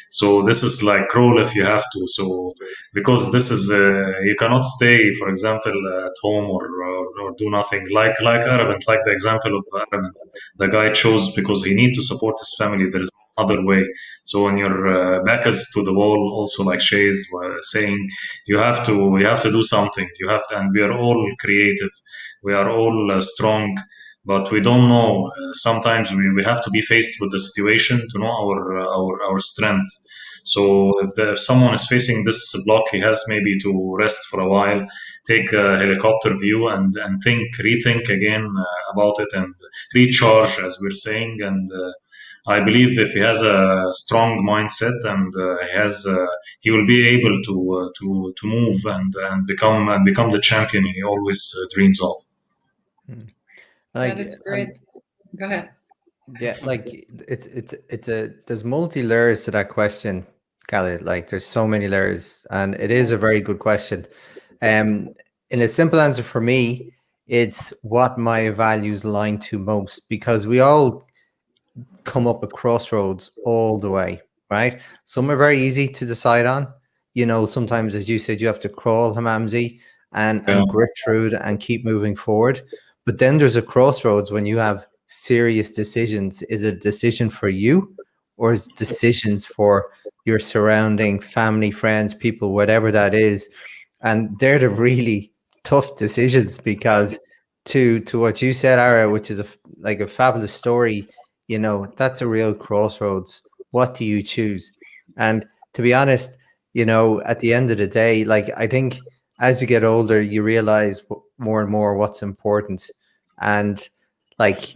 so this is like role if you have to. So because this is you cannot stay, for example, at home or do nothing. Like Aravind, like the example of Aravind, the guy chose because he need to support his family. There is no other way. So when your back is to the wall, also like Shay's saying, you have to do something. You have to, and we are all creative. We are all strong, but we don't know. Sometimes we have to be faced with the situation to know our strength. So if someone is facing this block, he has maybe to rest for a while, take a helicopter view, and rethink again about it, and recharge, as we're saying. And I believe if he has a strong mindset, and he will be able to move and become the champion he always dreams of. That is great. Go ahead. Yeah, like there's multi layers to that question, Khaled. Like there's so many layers, and it is a very good question. In a simple answer for me, it's what my values align to most, because we all come up at crossroads all the way, right? Some are very easy to decide on. Sometimes, as you said, you have to crawl, Hamamzi, and grit through it and keep moving forward. But then there's a crossroads when you have serious decisions. Is it a decision for you, or is it decisions for your surrounding family, friends, people, whatever that is? And they're the really tough decisions, because to what you said, Ara, which is like a fabulous story, that's a real crossroads. What do you choose? And to be honest, at the end of the day, like, I think as you get older, you realize more and more what's important. And like,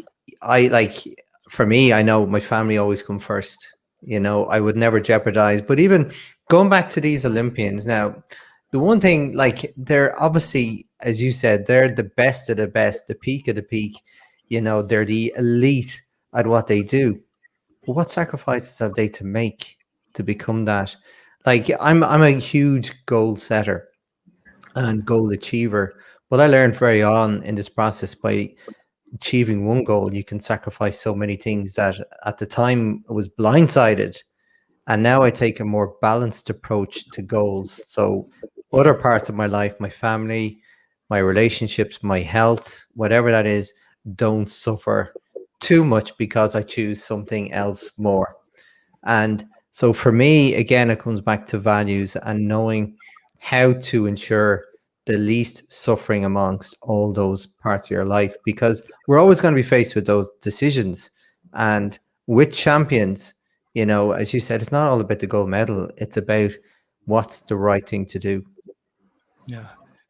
for me, I know my family always come first. I would never jeopardize. But even going back to these Olympians now, the one thing, like, they're obviously, as you said, they're the best of the best, the peak of the peak. They're the elite at what they do. But what sacrifices have they to make to become that? Like, I'm a huge goal setter and goal achiever. But I learned very on in this process, by achieving one goal, you can sacrifice so many things that at the time I was blindsided. And now I take a more balanced approach to goals. So other parts of my life, my family, my relationships, my health, whatever that is, don't suffer too much because I choose something else more. And so for me, again, it comes back to values and knowing how to ensure the least suffering amongst all those parts of your life, because we're always going to be faced with those decisions. And with champions, as you said, it's not all about the gold medal. It's about what's the right thing to do. Yeah,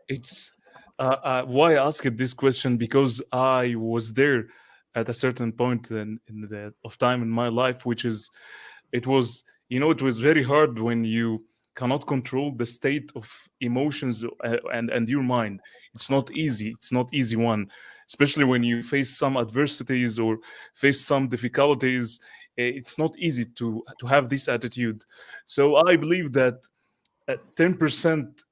it's why I asked this question, because I was there at a certain point of time in my life, which is, it was very hard when you cannot control the state of emotions and your mind. It's not easy. It's not easy one, especially when you face some adversities or face some difficulties. It's not easy to have this attitude. So I believe that 10%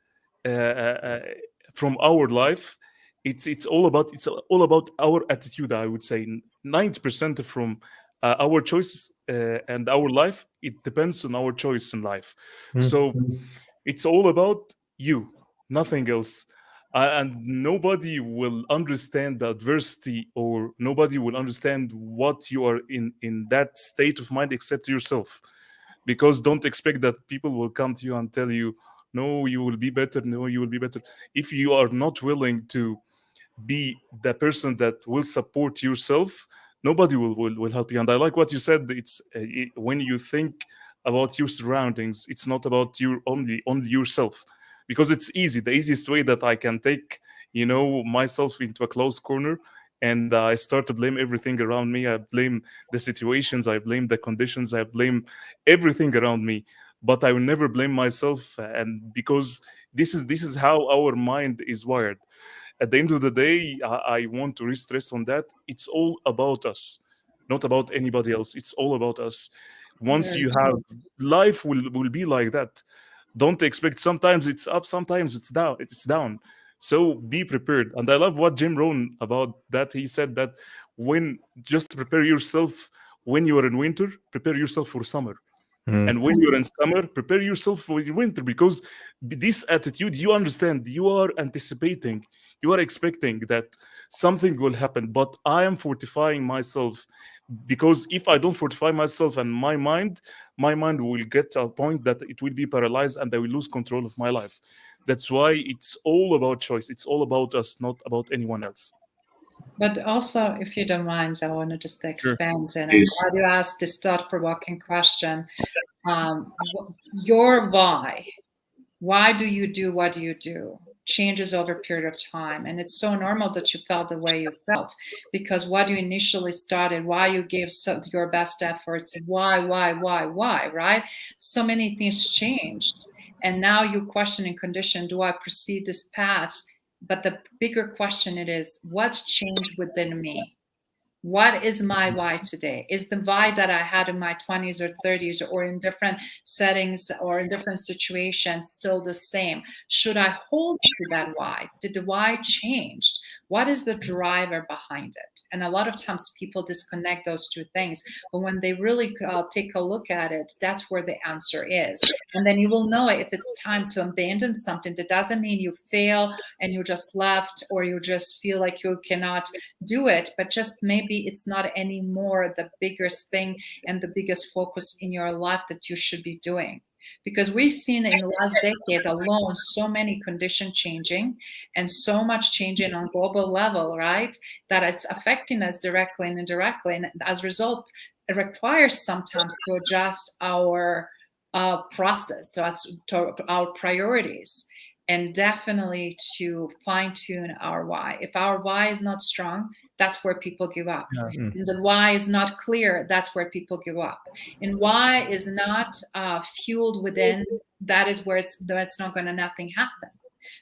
from our life, it's all about our attitude. I would say 90% from our choices and our life, it depends on our choice in life. So it's all about you, nothing else. And nobody will understand the adversity, or nobody will understand what you are in that state of mind except yourself. Because don't expect that people will come to you and tell you, no, you will be better, no, you will be better, if you are not willing to be the person that will support yourself. Nobody will help you. And I like what you said. It's when you think about your surroundings, it's not about your only yourself, because it's easy. The easiest way that I can take myself into a closed corner, and I start to blame everything around me. I blame the situations, I blame the conditions, I blame everything around me, but I will never blame myself. And because this is how our mind is wired. At the end of the day, I want to re-stress on that. It's all about us, not about anybody else. It's all about us. Once Very you true. have, life will be like that. Don't expect, sometimes it's up, sometimes it's down. So be prepared. And I love what Jim wrote about that. He said that, when just prepare yourself, when you are in winter, prepare yourself for summer. Mm. And when you're in summer, prepare yourself for your winter, because this attitude, you understand, you are anticipating, you are expecting that something will happen. But I am fortifying myself, because if I don't fortify myself and my mind will get to a point that it will be paralyzed and I will lose control of my life. That's why it's all about choice. It's all about us, not about anyone else. But also, if you don't mind, I want to just Sure. expand. And I'm Please. glad you asked this thought-provoking question. Your why. Why do you do what you do? Changes over a period of time. And it's so normal that you felt the way you felt, because what you initially started, why you gave your best efforts, why, right? So many things changed. And now you question and condition, do I proceed this path? But the bigger question it is, what's changed within me? What is my why today? Is the why that I had in my 20s or 30s or in different settings or in different situations still the same? Should I hold to that why? Did the why change? What is the driver behind it? And a lot of times people disconnect those two things. But when they really take a look at it, that's where the answer is. And then you will know if it's time to abandon something. That doesn't mean you fail and you just left, or you just feel like you cannot do it, but just maybe it's not anymore the biggest thing and the biggest focus in your life that you should be doing. Because we've seen in the last decade alone so many conditions changing and so much changing on global level, right? That it's affecting us directly and indirectly. And as a result, it requires sometimes to adjust our process, to our priorities, and definitely to fine tune our why. If our why is not strong, that's where people give up. Yeah. And the why is not clear, that's where people give up. And why is not fueled within, that is where it's not going to nothing happen.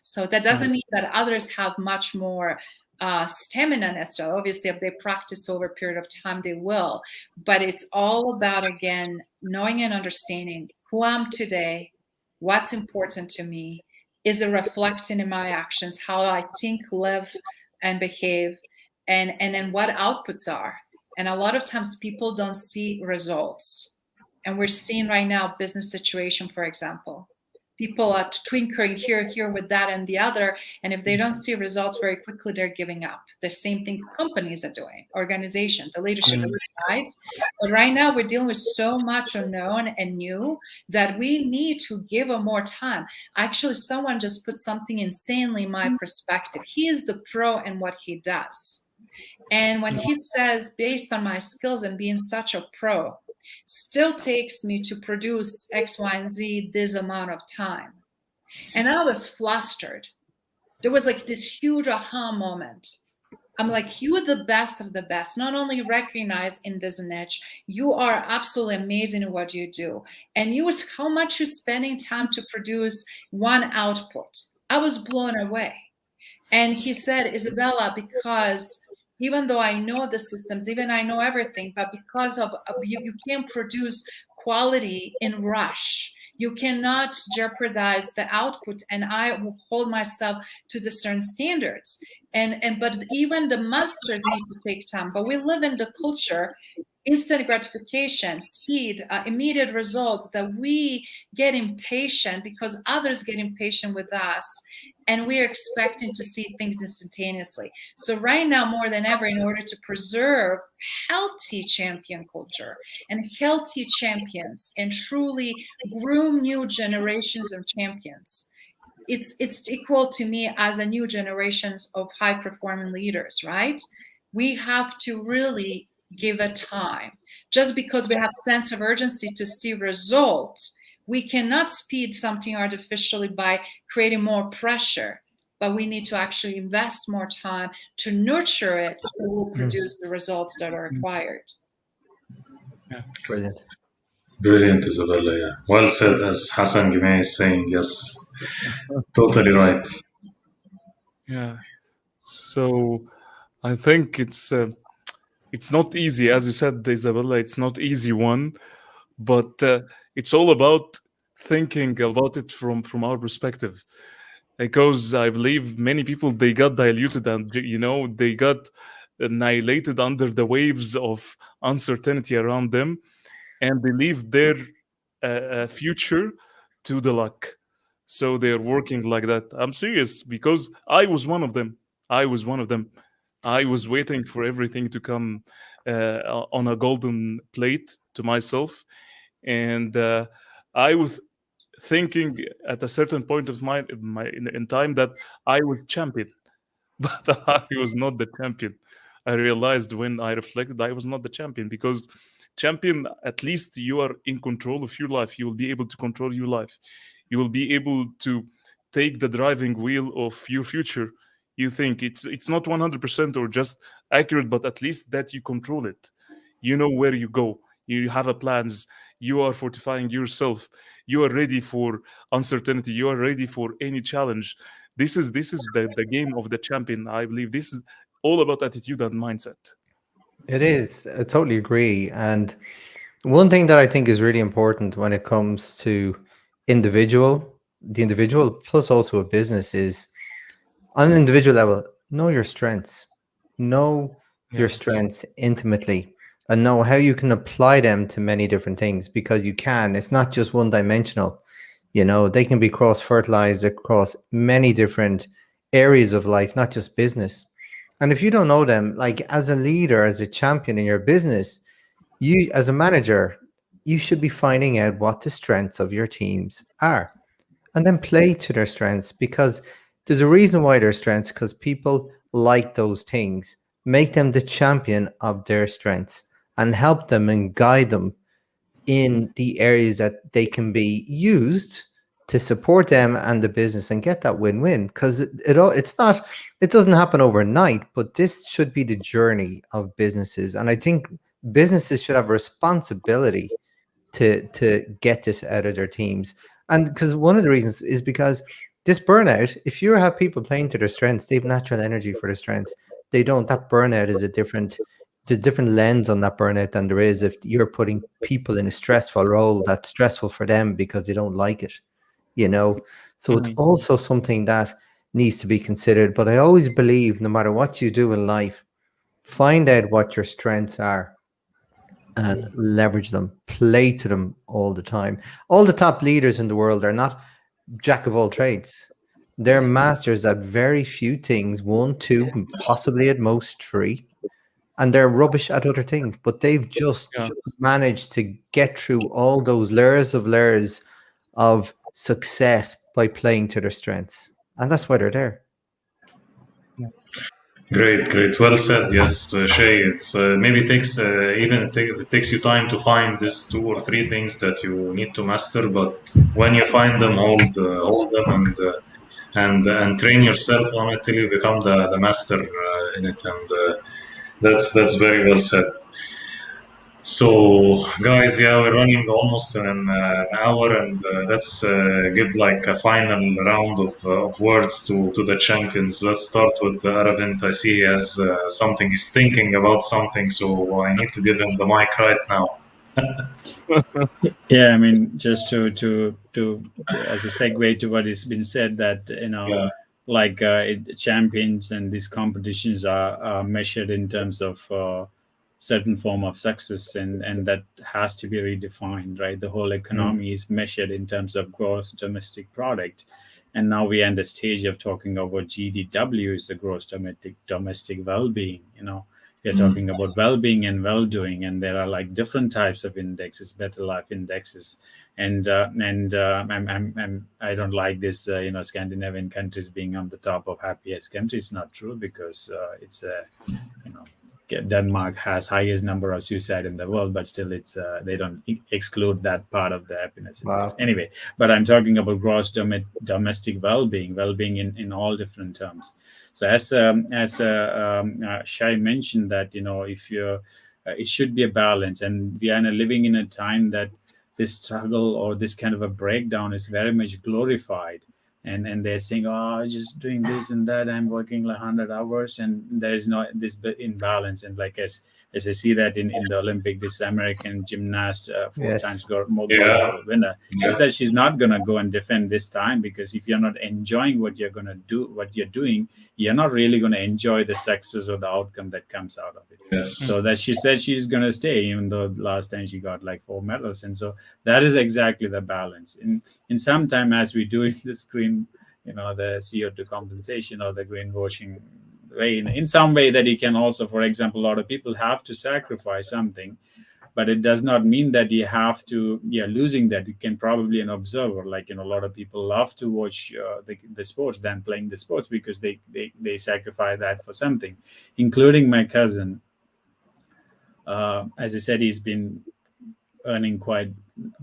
So that doesn't mean that others have much more stamina necessarily. Obviously, if they practice over a period of time, they will. But it's all about, again, knowing and understanding who I am today, what's important to me, is it reflecting in my actions, how I think, live, and behave, and then what outputs are. And a lot of times people don't see results. And we're seeing right now business situation, for example. People are twinkling here with that and the other. And if they don't see results very quickly, they're giving up. The same thing companies are doing, organization, the leadership, right? But right now we're dealing with so much unknown and new that we need to give them more time. Actually, someone just put something insanely in my perspective. He is the pro in what he does. And when he says, based on my skills and being such a pro, still takes me to produce X, Y, and Z this amount of time. And I was flustered. There was like this huge aha moment. I'm like, you are the best of the best, not only recognized in this niche, you are absolutely amazing at what you do. And how much you're spending time to produce one output. I was blown away. And he said, Isabella, because even though I know the systems, even I know everything, but because of you can't produce quality in rush. You cannot jeopardize the output, and I will hold myself to the certain standards. But even the masters need to take time. But we live in the culture, instant gratification, speed, immediate results, that we get impatient because others get impatient with us, and we're expecting to see things instantaneously. So right now, more than ever, in order to preserve healthy champion culture and healthy champions and truly groom new generations of champions, it's equal to me as a new generations of high performing leaders, right? We have to really give it time. Just because we have sense of urgency to see results, we cannot speed something artificially by creating more pressure. but we need to actually invest more time to nurture it so we'll produce the results that are required. Brilliant. Brilliant, Isabella. Yeah. Well said, as Hassan Gimay is saying. Yes, totally right. Yeah. So I think it's not easy, as you said, Isabella. It's not easy one, but it's all about thinking about it from our perspective, because I believe many people, they got diluted and they got annihilated under the waves of uncertainty around them, and they leave their future to the luck. So they're working like that. I'm serious, because I was one of them. I was one of them. I was waiting for everything to come on a golden plate to myself, and I was thinking at a certain point of in time that I was champion, but I was not the champion. I realized when I reflected, I was not the champion, because champion, at least you are in control of your life. You will be able to control your life. You will be able to take the driving wheel of your future. You think it's not 100% or just accurate, but at least that you control it. You know where you go. You have a plans. You are fortifying yourself. You are ready for uncertainty. You are ready for any challenge. This is the game of the champion. I believe this is all about attitude and mindset. It is. I totally agree. And one thing that I think is really important when it comes to the individual plus also a business is, on an individual level, know your strengths. Know your Yeah. strengths intimately and know how you can apply them to many different things, because you can. It's not just one dimensional. They can be cross fertilized across many different areas of life, not just business. And if you don't know them, like as a leader, as a champion in your business, you as a manager, you should be finding out what the strengths of your teams are and then play to their strengths, because there's a reason why they're strengths, because people like those things. Make them the champion of their strengths and help them and guide them in the areas that they can be used to support them and the business and get that win-win, because it doesn't happen overnight, but this should be the journey of businesses. And I think businesses should have a responsibility to get this out of their teams. And because one of the reasons is because this burnout, if you have people playing to their strengths, they have natural energy for their strengths. They don't. That burnout is there's a different lens on that burnout than there is if you're putting people in a stressful role that's stressful for them because they don't like it. So it's also something that needs to be considered. But I always believe, no matter what you do in life, find out what your strengths are and leverage them, play to them all the time. All the top leaders in the world are not jack of all trades. They're masters at very few things, one, two, possibly at most three, and they're rubbish at other things. But they've just Yeah. managed to get through all those layers of success by playing to their strengths, and that's why they're there. Great, great. Well said. Yes, Shay. It's maybe takes if it takes you time to find these two or three things that you need to master, but when you find them, hold them and train yourself on it till you become the master in it. And that's very well said. So, guys, yeah, we're running almost an hour, and let's give like a final round of words to the champions. Let's start with Aravind. I see he has something. He's thinking about something, so I need to give him the mic right now. Yeah, I mean, just to as a segue to what has been said, that Yeah. like champions and these competitions are measured in terms of certain form of success, and that has to be redefined, right? The whole economy is measured in terms of gross domestic product, and now we are in the stage of talking about GDW, is the gross domestic well-being. We are talking about well-being and well-doing, and there are like different types of indexes, better life indexes, and I don't like this, Scandinavian countries being on the top of happiest countries. Not true, because it's a Denmark has highest number of suicide in the world, but still it's they don't exclude that part of the happiness index. Wow. Anyway, but I'm talking about gross domestic well-being in all different terms. So as Shai mentioned that, if you're it should be a balance, and we are living in a time that this struggle or this kind of a breakdown is very much glorified, and they're saying, oh, just doing this and that, I'm working like 100 hours, and there is no this imbalance. And like as I see that in the Olympic, this American gymnast, four Yes. times gold Yeah. medal winner, she said she's not going to go and defend this time, because if you're not enjoying what you're going to do, what you're doing, you're not really going to enjoy the success or the outcome that comes out of it. Yes. So that she said she's going to stay, even though last time she got like 4 medals. And so that is exactly the balance. In some time, as we do in this green, the CO2 compensation or the greenwashing way, in some way that you can also, for example, a lot of people have to sacrifice something, but it does not mean that you have to, losing that. You can probably an observer, like, a lot of people love to watch the sports than playing the sports, because they sacrifice that for something, including my cousin. As I said, he's been earning quite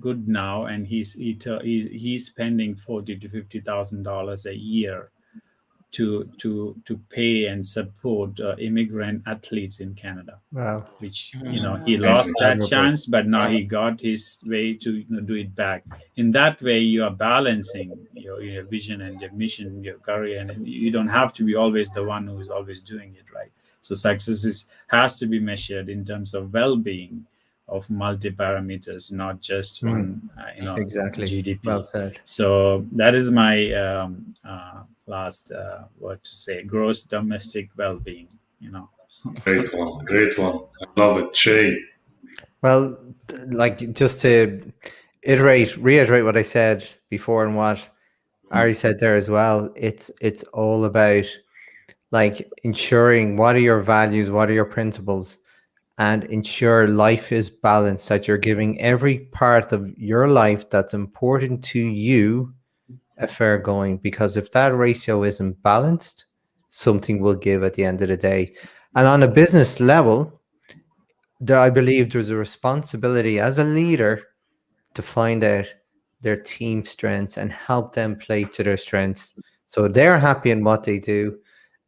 good now, and he's spending $40,000 to $50,000 a year to pay and support immigrant athletes in Canada. Wow. Which he lost that Admirable. chance, but now he got his way to do it back. In that way, you are balancing your vision and your mission, your career, and you don't have to be always the one who is always doing it, right? So success has to be measured in terms of well-being of multi-parameters, not just one, Exactly. GDP. Well said. So that is my last word to say: gross domestic well-being. Great one. Great one. I love it. Shay. Well, like, just to reiterate what I said before and what Ari said there as well, it's all about like ensuring what are your values, what are your principles, and ensure life is balanced, that you're giving every part of your life that's important to you a fair going. Because if that ratio isn't balanced, something will give at the end of the day. And on a business level, I believe there's a responsibility as a leader to find out their team strengths and help them play to their strengths, so they're happy in what they do,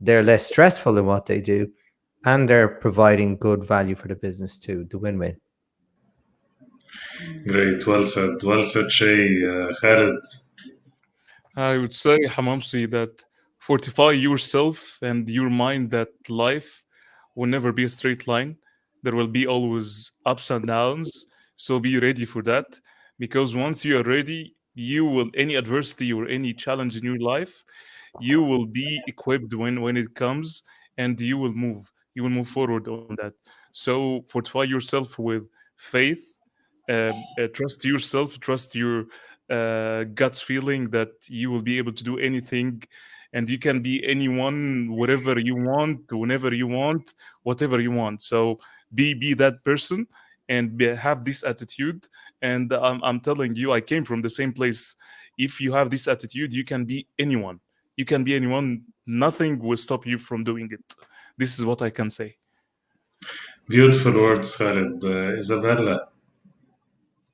they're less stressful in what they do, and they're providing good value for the business too. The win-win. Great. Well said. Well said, Shay. Khaled. I would say, Hamamsi, that fortify yourself and your mind that life will never be a straight line. There will be always ups and downs. So be ready for that. Because once you are ready, you will, any adversity or any challenge in your life, you will be equipped when it comes, and you will move. You will move forward on that. So fortify yourself with faith. Trust yourself. Trust your guts feeling that you will be able to do anything, and you can be anyone, whatever you want, whenever you want, whatever you want. So be that person, and have this attitude. And I'm telling you, I came from the same place. If you have this attitude, you can be anyone. You can be anyone. Nothing will stop you from doing it. This is what I can say. Beautiful words, Khaled. Isabella.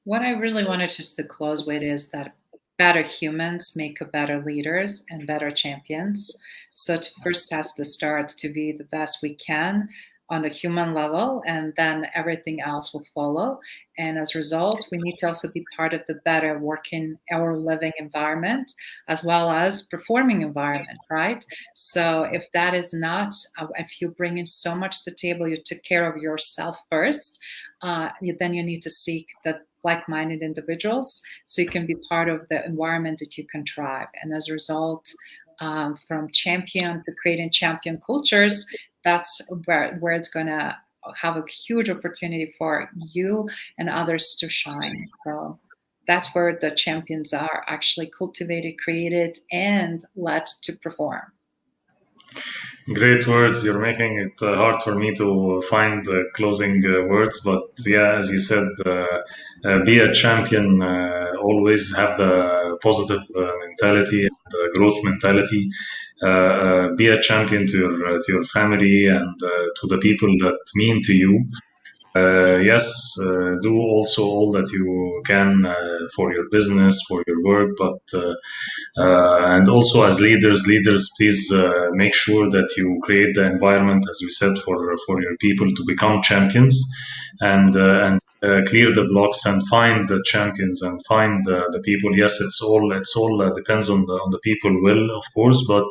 What I really wanted just to close with is that better humans make better leaders and better champions. So it first has to start to be the best we can on a human level, and then everything else will follow. And as a result, we need to also be part of the better working or living environment, as well as performing environment, right? So if that is not, if you bring in so much to the table, you took care of yourself first, then you need to seek that like-minded individuals so you can be part of the environment that you can thrive. And as a result, from champion to creating champion cultures, that's where it's going to have a huge opportunity for you and others to shine. So that's where the champions are actually cultivated, created, and led to perform. Great words. You're making it hard for me to find closing words, but yeah, as you said, be a champion. Always have the positive mentality and growth mentality. Be a champion to your family and to the people that mean to you. Yes, do also all that you can for your business, for your work, but and also as leaders, please make sure that you create the environment, as we said, for your people to become champions, and clear the blocks and find the champions and find the people. Yes, it's all depends on the people will, of course, but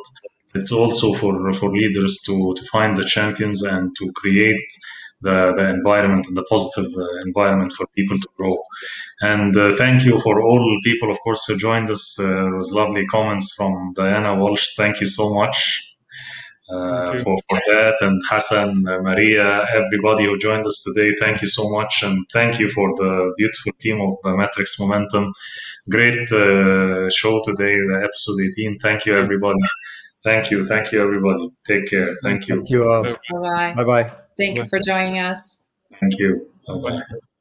it's also for leaders to find the champions and to create the environment and the positive environment for people to grow. And thank you for all people, of course, who joined us. There was lovely comments from Diana Walsh. Thank you so much for that. And Hassan, Maria, everybody who joined us today, thank you so much. And thank you for the beautiful team of Matrix Momentum. Great show today, episode 18. Thank you, everybody. Thank you, everybody. Take care. Thank you. Thank you all. Bye-bye. Bye-bye. Thank you for joining us. Thank you. Bye-bye.